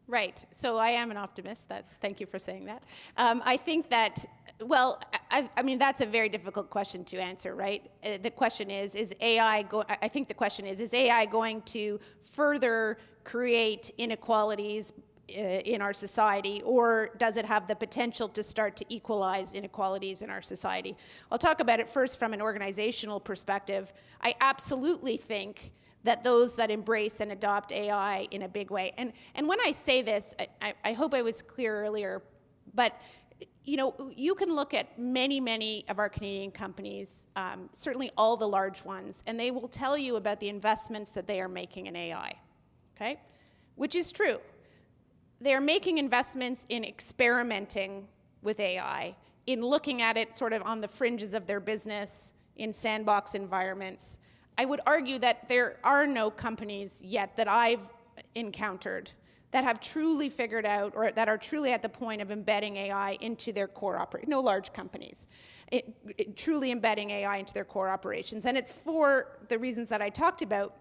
Right. So I am an optimist. Thank you for saying that. I think that, well, I mean, that's a very difficult question to answer, right? The question is AI I think the question is AI going to further create inequalities in our society, or does it have the potential to start to equalize inequalities in our society? I'll talk about it first from an organizational perspective. I absolutely think that those that embrace and adopt AI in a big way. And when I say this, I hope I was clear earlier, but you know, you can look at many of our Canadian companies, certainly all the large ones, and they will tell you about the investments that they are making in AI, okay? Which is true. They're making investments in experimenting with AI, in looking at it sort of on the fringes of their business, in sandbox environments. I would argue that there are no companies yet that I've encountered that have truly figured out or that are truly at the point of embedding AI into their core operations. No large companies truly embedding AI into their core operations. And it's for the reasons that I talked about.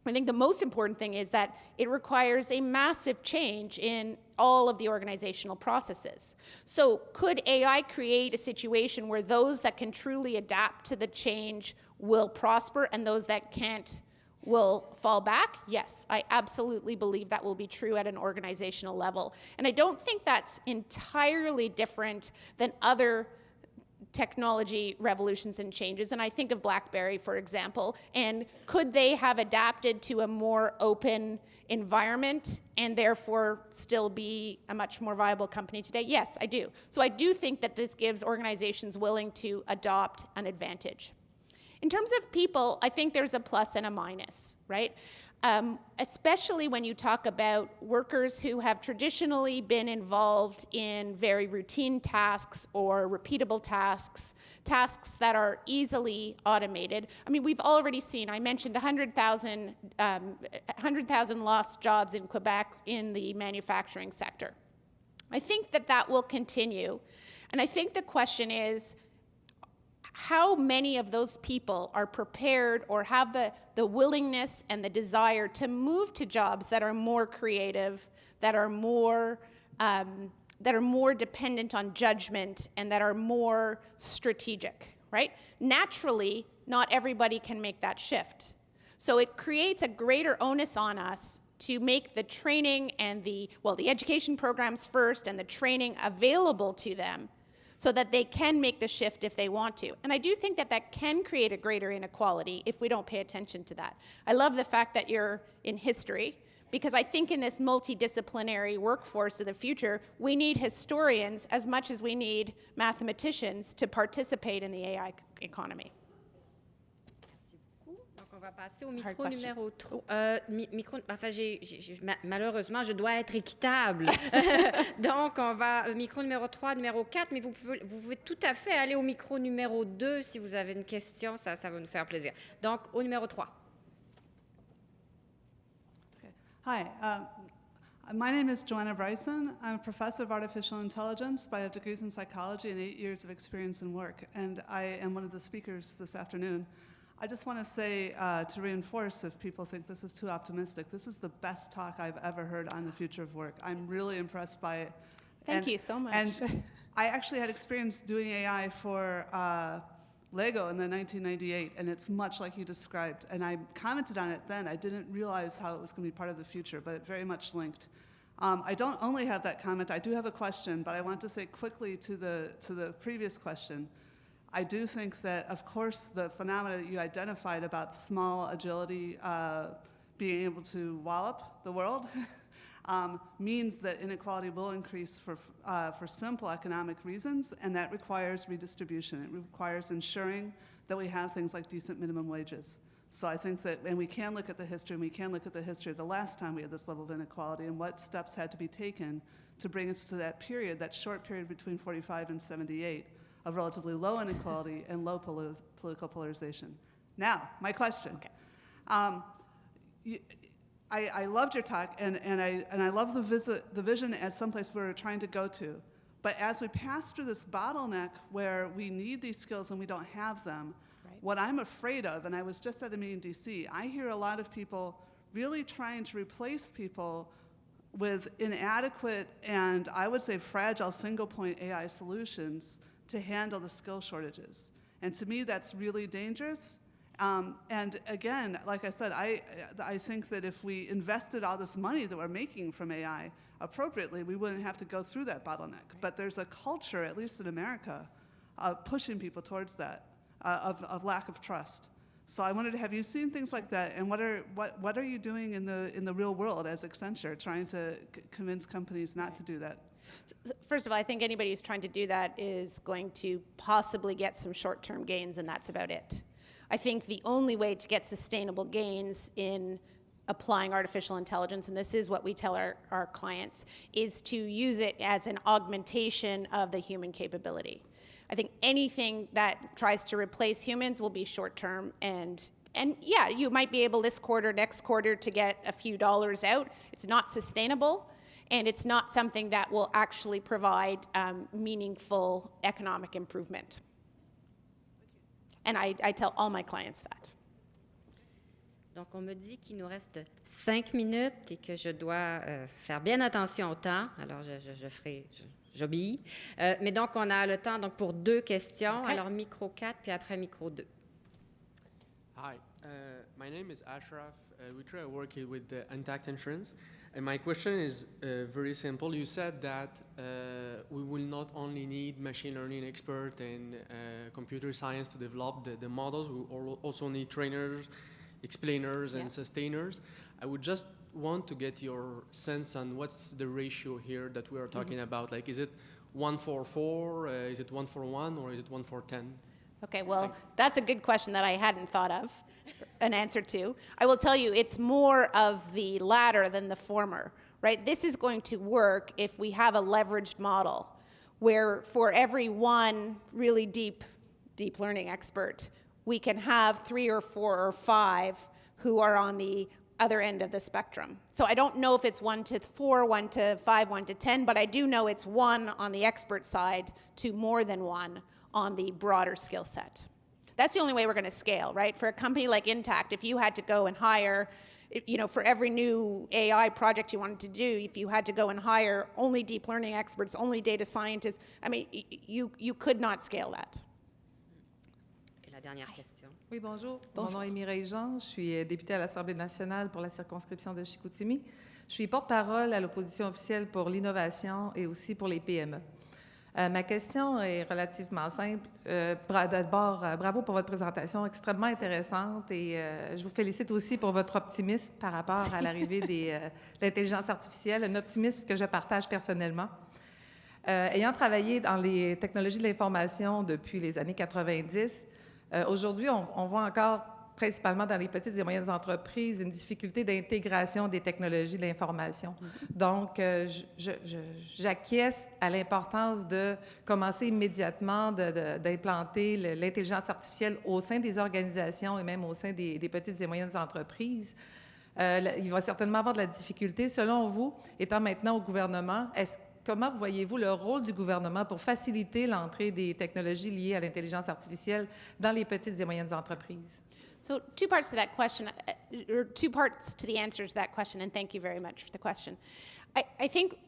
I think the most important thing is that it requires a massive change in all of the organizational processes. So could AI create a situation where those that can truly adapt to the change will prosper and those that can't will fall back? Yes, I absolutely believe that will be true at an organizational level. And I don't think that's entirely different than other technology revolutions and changes. And I think of BlackBerry, for example, and could they have adapted to a more open environment and therefore still be a much more viable company today? Yes, I do. So I do think that this gives organizations willing to adopt an advantage. In terms of people, I think there's a plus and a minus, right? Especially when you talk about workers who have traditionally been involved in very routine tasks or repeatable tasks, tasks that are easily automated. I mean, we've already seen, I mentioned 100,000 lost jobs in Quebec in the manufacturing sector. I think that that will continue. And I think the question is, how many of those people are prepared or have the willingness and the desire to move to jobs that are more creative, that are more dependent on judgment, and that are more strategic, right? Naturally, not everybody can make that shift. So it creates a greater onus on us to make the training and the education programs first and the training available to them so that they can make the shift if they want to. And I do think that that can create a greater inequality if we don't pay attention to that. I love the fact that you're in history, because I think in this multidisciplinary workforce of the future, we need historians as much as we need mathematicians to participate in the AI economy. va passer au micro numéro 3. Malheureusement, je dois être équitable. Donc, on va micro numéro 3, numéro 4, mais vous pouvez tout à fait aller au micro numéro 2 si vous avez une question. Ça va nous faire plaisir. Donc, au numéro 3. Okay. Hi, my name is Joanna Bryson. I'm a professor of artificial intelligence. I have degrees in psychology and 8 years of experience in work, and I am one of the speakers this afternoon. I just want to say, to reinforce if people think this is too optimistic, this is the best talk I've ever heard on the future of work. I'm really impressed by it. Thank you so much. And I actually had experience doing AI for Lego in the 1998, and it's much like you described. And I commented on it then. I didn't realize how it was going to be part of the future, but it very much linked. I don't only have that comment. I do have a question, but I want to say quickly to the previous question. I do think that, of course, the phenomena that you identified about small agility being able to wallop the world means that inequality will increase for simple economic reasons, and that requires redistribution. It requires ensuring that we have things like decent minimum wages. So I think that, and we can look at the history, and we can look at the history of the last time we had this level of inequality and what steps had to be taken to bring us to that period, that short period between 45 and 78 of relatively low inequality and low political polarization. Now, my question. Okay. I loved your talk, and I love the vision as someplace we're trying to go to. But as we pass through this bottleneck where we need these skills and we don't have them, right. What I'm afraid of, and I was just at a meeting in DC, I hear a lot of people really trying to replace people with inadequate and I would say fragile single-point AI solutions to handle the skill shortages. And to me, that's really dangerous. And again, like I said, I think that if we invested all this money that we're making from AI appropriately, we wouldn't have to go through that bottleneck. Right. But there's a culture, at least in America, of pushing people towards that, of lack of trust. So I wanted to have you seen things like that, and what are you doing in the real world as Accenture, trying to convince companies not to do that? First of all, I think anybody who's trying to do that is going to possibly get some short-term gains, and that's about it. I think the only way to get sustainable gains in applying artificial intelligence, and this is what we tell our clients, is to use it as an augmentation of the human capability. I think anything that tries to replace humans will be short-term, and yeah, you might be able this quarter, next quarter to get a few dollars out. It's not sustainable, and it's not something that will actually provide meaningful economic improvement. And I tell all my clients that. Donc, on me dit qu'il nous reste 5 minutes et que je dois faire bien attention au temps. Alors, j'obéis. Mais donc, on a le temps donc, pour 2 questions. Okay. Alors, micro 4, puis après micro 2. Hi, my name is Ashraf. I work with the Intact Insurance. And my question is very simple. You said that we will not only need machine learning expert and computer science to develop the models, we also need trainers, explainers, and sustainers. I would just want to get your sense on what's the ratio here that we are talking about. Like, is it 1-4-4, is it 1-for-1, or is it 1-for-10? Okay, well, that's a good question that I hadn't thought of an answer to. I will tell you, it's more of the latter than the former, right? This is going to work if we have a leveraged model where for every one really deep learning expert, we can have 3 or 4 or 5 who are on the other end of the spectrum. So I don't know if it's 1-4, 1-5, 1-10, but I do know it's 1 on the expert side to more than 1 on the broader skill set. That's the only way we're going to scale, right? For a company like Intact, if you had to go and hire, you know, for every new AI project you wanted to do, if you had to go and hire only deep learning experts, only data scientists, I mean, you could not scale that. Et la dernière question. Oui, bonjour. Mon nom est Mireille Jean. Je suis députée à l'Assemblée nationale pour la circonscription de Chicoutimi. Je suis porte-parole à l'opposition officielle pour l'innovation et aussi pour les PME. Ma question est relativement simple. D'abord, bravo pour votre présentation extrêmement intéressante et je vous félicite aussi pour votre optimisme par rapport à l'arrivée de l'intelligence artificielle, un optimisme que je partage personnellement. Ayant travaillé dans les technologies de l'information depuis les années 90, aujourd'hui, on voit encore principalement dans les petites et moyennes entreprises, une difficulté d'intégration des technologies de l'information. Donc, j'acquiesce à l'importance de commencer immédiatement d'implanter l'intelligence artificielle au sein des organisations et même au sein des petites et moyennes entreprises. Il va certainement avoir de la difficulté. Selon vous, étant maintenant au gouvernement, comment voyez-vous le rôle du gouvernement pour faciliter l'entrée des technologies liées à l'intelligence artificielle dans les petites et moyennes entreprises? So two parts to that question, or two parts to the answer to that question, and thank you very much for the question. I think,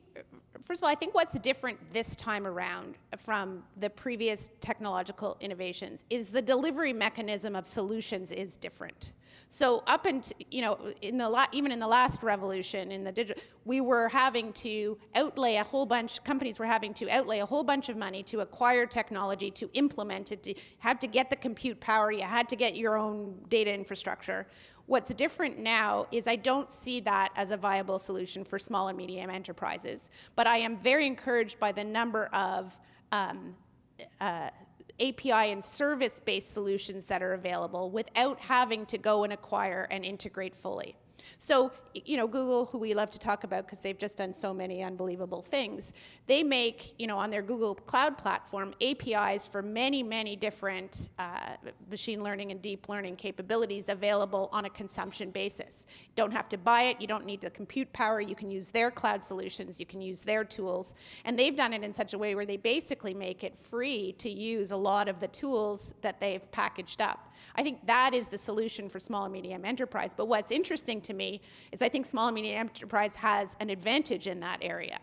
first of all, I think what's different this time around from the previous technological innovations is the delivery mechanism of solutions is different. So up until, even in the last revolution in the digital, we were having to outlay a whole bunch, companies were having to outlay a whole bunch of money to acquire technology, to implement it, to have to get the compute power, you had to get your own data infrastructure. What's different now is I don't see that as a viable solution for small and medium enterprises, but I am very encouraged by the number of API and service-based solutions that are available without having to go and acquire and integrate fully. So, Google, who we love to talk about because they've just done so many unbelievable things, they make, on their Google Cloud platform, APIs for many, many different machine learning and deep learning capabilities available on a consumption basis. You don't have to buy it. You don't need the compute power. You can use their cloud solutions. You can use their tools. And they've done it in such a way where they basically make it free to use a lot of the tools that they've packaged up. I think that is the solution for small and medium enterprise. But what's interesting to me is I think small and medium enterprise has an advantage in that area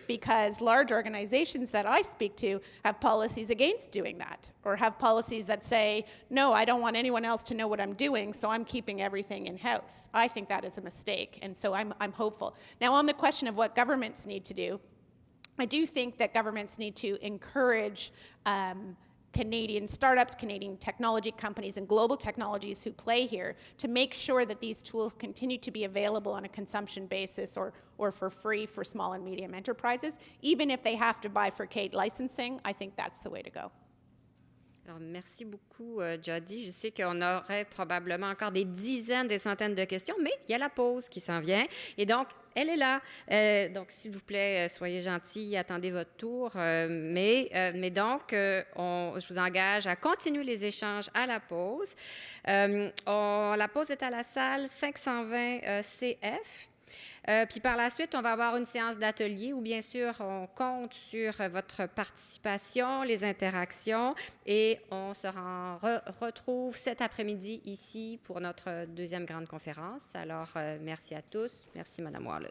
because large organizations that I speak to have policies against doing that or have policies that say, no, I don't want anyone else to know what I'm doing, so I'm keeping everything in-house. I think that is a mistake, and so I'm hopeful. Now, on the question of what governments need to do, I do think that governments need to encourage Canadian startups, Canadian technology companies, and global technologies who play here to make sure that these tools continue to be available on a consumption basis or for free for small and medium enterprises. Even if they have to bifurcate licensing, I think that's the way to go. Alors, merci beaucoup, Jodie. Je sais qu'on aurait probablement encore des dizaines, des centaines de questions, mais il y a la pause qui s'en vient. Et donc, elle est là. Donc, s'il vous plaît, soyez gentils, attendez votre tour. Mais donc, je vous engage à continuer les échanges à la pause. La pause est à la salle 520 CF. Puis par la suite, on va avoir une séance d'atelier où, bien sûr, on compte sur votre participation, les interactions, et on se retrouve cet après-midi ici pour notre deuxième grande conférence. Alors, merci à tous. Merci, Mme Wallis.